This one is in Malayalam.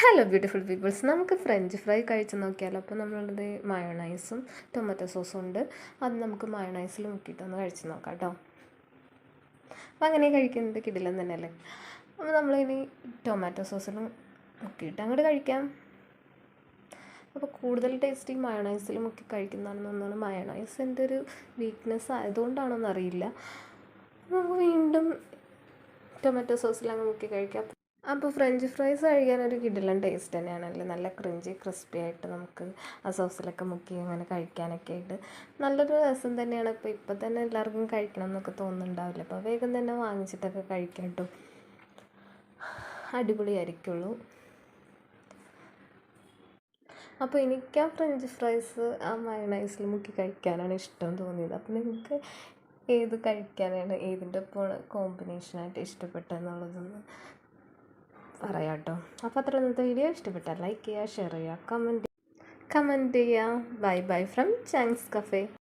ഹലോ ബ്യൂട്ടിഫുൾ പീപ്പിൾസ്, നമുക്ക് ഫ്രഞ്ച് ഫ്രൈ കഴിച്ച് നോക്കിയാലോ. അപ്പോൾ നമ്മളുടെ മയോണൈസും ടൊമാറ്റോ സോസും ഉണ്ട്. അത് നമുക്ക് മയോണൈസിൽ മുക്കിയിട്ടൊന്ന് കഴിച്ച് നോക്കാം കേട്ടോ. അപ്പോൾ അങ്ങനെ കഴിക്കുന്നത് കിടിലം തന്നെയല്ലേ. അപ്പോൾ നമ്മളിനി ടൊമാറ്റോ സോസിൽ മുക്കിയിട്ട് അങ്ങോട്ട് കഴിക്കാം. അപ്പോൾ കൂടുതൽ ടേസ്റ്റ് ഈ മയോണൈസിൽ മുക്കി കഴിക്കുന്നതാണെന്നൊന്നാണ്. മയോണൈസിൻ്റെ ഒരു വീക്ക്നെസ് ആയതുകൊണ്ടാണോന്നറിയില്ല. നമുക്ക് വീണ്ടും ടൊമാറ്റോ സോസിൽ അങ്ങ് മുക്കി കഴിക്കാം. അപ്പോൾ ഫ്രഞ്ച് ഫ്രൈസ് കഴിക്കാനൊരു കിടിലൻ ടേസ്റ്റ് തന്നെയാണല്ലേ. നല്ല ക്രിഞ്ചി ക്രിസ്പി ആയിട്ട് നമുക്ക് ആ സോസിലൊക്കെ മുക്കി അങ്ങനെ കഴിക്കാനൊക്കെ ആയിട്ട് നല്ലൊരു രസം തന്നെയാണ്. ഇപ്പം തന്നെ എല്ലാവർക്കും കഴിക്കണം എന്നൊക്കെ തോന്നുന്നുണ്ടാവില്ല. അപ്പോൾ വേഗം തന്നെ വാങ്ങിച്ചിട്ടൊക്കെ കഴിക്കാം കേട്ടോ. അടിപൊളിയായിരിക്കുള്ളൂ. അപ്പോൾ എനിക്ക് ആ ഫ്രഞ്ച് ഫ്രൈസ് ആ മയോണൈസിൽ മുക്കി കഴിക്കാനാണ് ഇഷ്ടം തോന്നിയത്. അപ്പോൾ നിങ്ങൾക്ക് ഏത് കഴിക്കാനാണ്, ഏതിൻ്റെ ഒപ്പം കോമ്പിനേഷനായിട്ട് ഇഷ്ടപ്പെട്ടതെന്നുള്ളതൊന്ന് പറയാം കേട്ടോ. അപ്പോൾ അത്ര ഇന്നത്തെ വീഡിയോ ഇഷ്ടപ്പെട്ടാൽ ലൈക്ക് ചെയ്യുക, ഷെയർ ചെയ്യുക, കമൻറ്റ് ചെയ്യുക. Bye bye from chunks cafe.